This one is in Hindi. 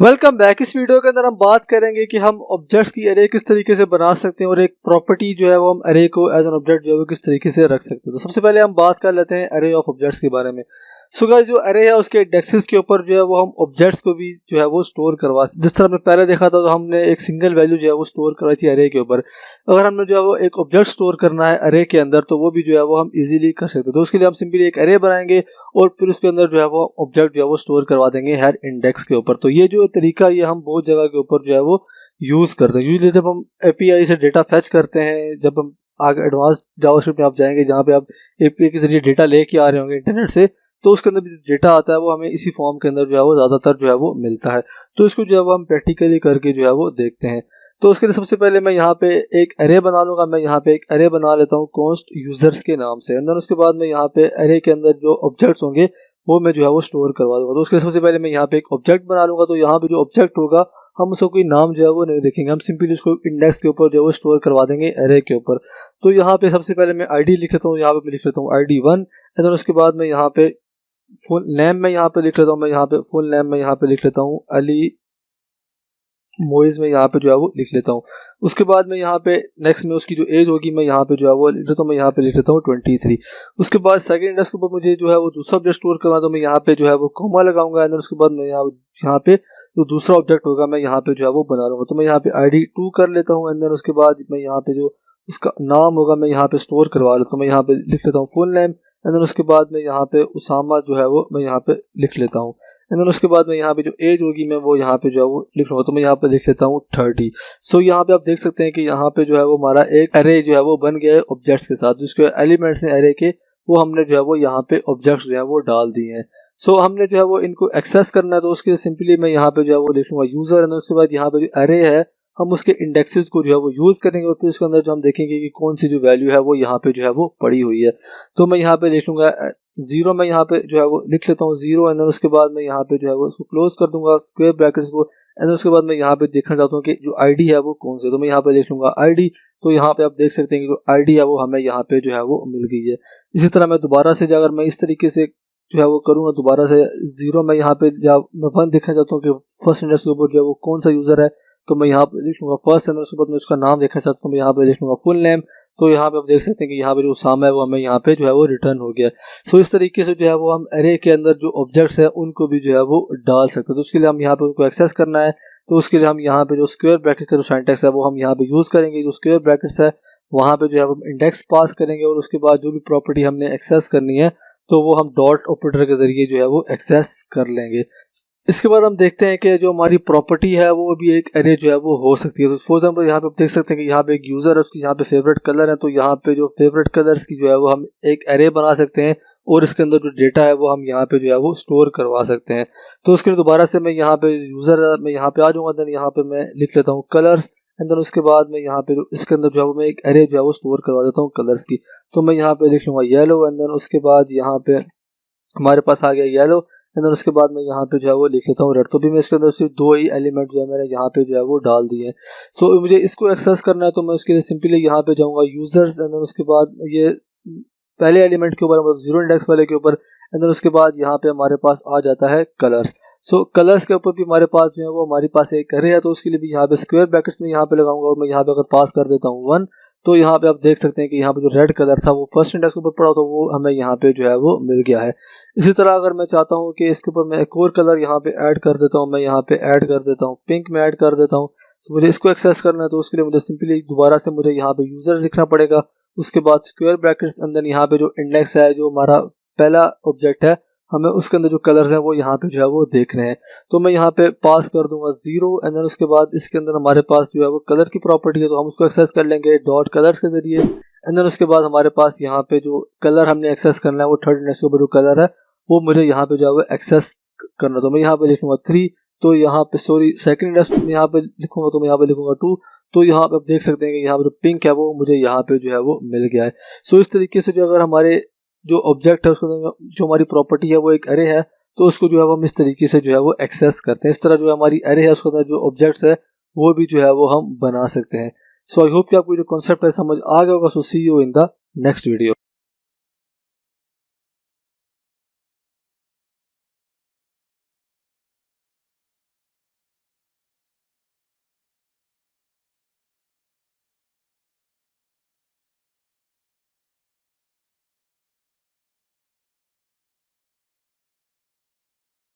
Welcome back. इस वीडियो के अंदर हम बात करेंगे कि हम ऑब्जेक्ट्स की अरे किस तरीके से बना सकते हैं और एक प्रॉपर्टी जो है वो हम अरे को एज एन ऑब्जेक्ट जो है वो किस तरीके से रख सकते हैं। तो सबसे पहले हम बात कर लेते हैं अरे ऑफ ऑब्जेक्ट्स के बारे में। सो गाइस, जो अरे है उसके इंडेक्सेस के ऊपर जो है वो हम ऑब्जेक्ट्स को भी जो है वो स्टोर करवा, जिस तरह हमने पहले देखा था तो हमने एक सिंगल वैल्यू जो है वो स्टोर करवाई थी अरे के ऊपर। अगर हमने जो है वो एक ऑब्जेक्ट स्टोर करना है अरे के अंदर तो वो भी जो है वो हम इजीली कर सकते हैं। तो उसके लिए हम सिंपली एक अरे बनाएंगे और फिर उसके अंदर जो है वो ऑब्जेक्ट जो है वो स्टोर करवा देंगे हर इंडेक्स के ऊपर। तो ये जो तरीका ये हम बहुत जगह के ऊपर जो है वो यूज करते हैं। यूजली जब हम एपीआई से डेटा फेच करते हैं, जब हम आगे एडवांस जावास्क्रिप्ट में आप जाएंगे जहाँ पे आप एपीआई के जरिए डेटा लेके आ रहे होंगे इंटरनेट से, तो उसके अंदर जो डेटा आता है वो हमें इसी फॉर्म के अंदर जो है वो ज़्यादातर जो है वो मिलता है। तो इसको जो है वो हम प्रैक्टिकली करके जो है वो देखते हैं। तो उसके लिए सबसे पहले मैं यहाँ पे एक अरे बना लूँगा। मैं यहाँ पे एक अरे बना लेता हूँ कॉन्स्ट यूजर्स के नाम से। अंदर उसके बाद मैं यहाँ पे अरे के अंदर जो ऑब्जेक्ट्स होंगे वो मैं जो है वो स्टोर करवा दूँगा। तो उसके लिए सबसे पहले मैं यहाँ पे एक ऑब्जेक्ट बना लूँगा। तो यहाँ पे जो ऑब्जेक्ट होगा हम उसको कोई नाम जो है वो नहीं लिखेंगे, हम सिंपली उसको इंडेक्स के ऊपर जो है वो स्टोर करवा देंगे अरे के ऊपर। तो यहाँ पे सबसे पहले मैं आईडी लिख लेता हूँ। यहाँ पे मैं लिख लेता हूँ ID1। एंड उसके बाद मैं यहाँ पे फुल नेम में यहाँ पे लिख लेता हूँ। मैं यहाँ पे फुल नेम में यहाँ पे लिख लेता हूँ अली मोइज में यहाँ पे जो है वो लिख लेता हूँ। उसके बाद मैं यहाँ पे नेक्स्ट में उसकी जो एज होगी मैं यहाँ पे जो है वो लिख लेता हूँ। मैं यहाँ पे लिख लेता हूँ 23। उसके बाद सेकंड इंडेक्स के ऊपर मुझे जो है वो दूसरा ऑब्जेक्ट स्टोर करना, तो मैं यहाँ पे जो है वो कॉमा लगाऊंगा। एंड उसके बाद मैं यहाँ पे जो दूसरा ऑब्जेक्ट होगा मैं यहाँ पे जो है वो बना लूँगा। तो मैं यहाँ पे ID2 कर लेता हूँ। एंड देन उसके बाद मैं यहाँ पे जो उसका नाम होगा मैं यहाँ पे स्टोर करवा लेता हूँ। मैं यहाँ पे लिख लेता हूँ फुल नेम। एंड देन उसके बाद मैं यहाँ पे उसामा जो है वो मैं यहाँ पे लिख लेता हूँ। एंड देन उसके बाद मैं यहाँ पे जो एज होगी मैं वो यहाँ पे जो है वो लिख लूँगा। तो मैं यहाँ पे लिख लेता हूँ 30। सो यहाँ पे आप देख सकते हैं कि यहाँ पे जो है वो हमारा एक अरे जो है वो बन गया है ऑब्जेक्ट्स के साथ। जिसके एलिमेंट्स हैं अरे के वो हमने जो है वो यहाँ पे ऑब्जेक्ट्स जो है वो डाल दिए हैं। सो हमने जो है वो इनको एक्सेस करना है, तो उसके लिए सिंपली मैं यहाँ पे जो है वो लिख लूँगा यूज़र। एंड उसके बाद यहाँ पे जो अरे है हम उसके इंडेक्सेस को जो है वो यूज़ करेंगे और फिर उसके अंदर जो हम देखेंगे कि कौन सी जो वैल्यू है वो यहाँ पे जो है वो पड़ी हुई है। तो मैं यहाँ पे लिख लूँगा 0। मैं यहाँ पे जो है वो लिख लेता हूँ 0। एंड उसके बाद मैं यहाँ पे जो है वो उसको क्लोज कर दूंगा स्क्वायर ब्रैकेट्स को। एंड उसके बाद मैं यहाँ पे देखना चाहता हूँ कि जो आईडी है वो कौन सी है, तो मैं यहाँ पे लिख लूँगा ID। तो यहाँ पे आप देख सकते हैं कि जो ID है वो हमें यहाँ पे जो है वो मिल गई है। इसी तरह मैं दोबारा से अगर मैं इस तरीके से जो है वो करूँगा दोबारा से 0, मैं यहाँ पे जब मैं 1 देखना चाहता हूँ कि फर्स्ट इंडेक्स के ऊपर जो है वो कौन सा यूज़र है, तो मैं यहाँ पे लिख लूँगा फर्स्ट। एंड उसके बाद मैं उसका नाम देखना चाहता हूँ, मैं यहाँ पे लिख लूँगा फुल नेम। तो यहाँ पे आप देख सकते हैं कि यहाँ पे जो सामा है वो हमें यहाँ पे जो है वो रिटर्न हो गया। सो इस तरीके से जो है वो हम अरे के अंदर जो ऑब्जेक्ट्स है उनको भी जो है वो डाल सकते हैं। तो उसके लिए हम यहाँ पे उनको एक्सेस करना है, तो उसके लिए हम यहाँ पे जो स्क्वायर ब्रैकेट का जो सिंटैक्स है वो हम यहाँ पे यूज़ करेंगे। जो स्क्वायर ब्रैकेट्स है वहाँ पे जो है हम इंडेक्स पास करेंगे और उसके बाद जो भी प्रॉपर्टी हमने एक्सेस करनी है तो वो हम डॉट ऑपरेटर के जरिए जो है वो एक्सेस कर लेंगे। इसके बाद हम देखते हैं कि जो हमारी प्रॉपर्टी है वो भी एक अरे जो है वो हो सकती है। तो फॉर एग्जांपल यहाँ पे आप देख सकते हैं कि यहाँ पे एक यूज़र है, उसकी यहाँ पे फेवरेट कलर है। तो यहाँ पे जो फेवरेट कलर्स की जो है वो हम एक अरे बना सकते हैं और इसके अंदर जो डेटा है वो हम यहाँ पे जो है वो स्टोर करवा सकते हैं। तो उसके लिए दोबारा से मैं यहाँ पे यूज़र में यहाँ पे आ जाऊँगा। देन यहाँ पे मैं लिख लेता हूँ कलर्स। एंड देन उसके बाद मैं यहाँ पे इसके अंदर जो है वो मैं एक अरे जो है वो स्टोर करवा देता हूँ कलर्स की। तो मैं यहाँ पे लिख लूँगा येलो। एंड देन उसके बाद यहाँ पे हमारे पास आ गया येलो। एंड देन उसके बाद मैं यहाँ पे जो है वो लिख लेता हूँ रेड। तो भी मैं इसके अंदर सिर्फ 2 ही एलिमेंट जो है मैंने यहाँ पे जो है वो डाल दिए हैं। सो मुझे इसको एक्सेस करना है, तो मैं उसके लिए सिंपली यहाँ पे जाऊँगा यूजर्स। एंड देन उसके बाद ये पहले एलिमेंट के ऊपर मतलब 0 इंडेक्स वाले के ऊपर। एंड देन उसके बाद यहाँ पे हमारे पास आ जाता है कलर्स। सो कलर्स के ऊपर भी हमारे पास जो है वो हमारे पास एक अरे है, तो उसके लिए भी यहाँ पे स्क्वायर ब्रैकेट्स में यहाँ पे लगाऊंगा और मैं यहाँ पे अगर पास कर देता हूँ 1, तो यहाँ पे आप देख सकते हैं कि यहाँ पे जो रेड कलर था वो फर्स्ट इंडेक्स के ऊपर पड़ा, तो वो हमें यहाँ पे जो है वो मिल गया है। इसी तरह अगर मैं चाहता हूँ कि इसके ऊपर मैं एक और कलर यहाँ पे ऐड कर देता हूँ, मैं यहाँ पे ऐड कर देता हूँ पिंक में ऐड कर देता हूँ। तो मुझे इसको एक्सेस करना है, तो उसके लिए मुझे सिंपली दोबारा से मुझे यहाँ पे यूजर लिखना पड़ेगा। उसके बाद स्क्वायर ब्रैकेट्स अंदर यहाँ पे जो इंडेक्स है जो हमारा पहला ऑब्जेक्ट है हमें उसके अंदर जो कलर्स हैं वो यहाँ पे जो है वो देख रहे हैं। तो मैं यहाँ पे पास कर दूंगा 0। एंड देन उसके बाद इसके अंदर हमारे पास जो है वो कलर की प्रॉपर्टी है, तो हम उसको एक्सेस कर लेंगे डॉट कलर्स के जरिए। एंड देन उसके बाद हमारे पास यहाँ पे जो कलर हमने एक्सेस करना है वो थर्ड इंडेक्स के ऊपर जो कलर है वो मुझे यहाँ पे जो है वो एक्सेस करना। तो मैं यहाँ पे लिखूंगा 3। तो यहाँ पे सॉरी सेकंड इंडेक्स में यहाँ पे लिखूंगा, तो मैं यहाँ पे लिखूंगा 2। तो यहाँ पे आप देख सकते हैं कि यहाँ पे जो पिंक है वो मुझे यहाँ पे जो है वो मिल गया है। सो इस तरीके से जो अगर हमारे जो ऑब्जेक्ट है उसको जो हमारी प्रॉपर्टी है वो एक अरे है, तो उसको जो है वो हम इस तरीके से जो है वो एक्सेस करते हैं। इस तरह जो हमारी अरे है उसके अंदर जो ऑब्जेक्ट्स है वो भी जो है वो हम बना सकते हैं। सो आई होप कि आपको जो कॉन्सेप्ट है समझ आ गया होगा। So see you in the next video.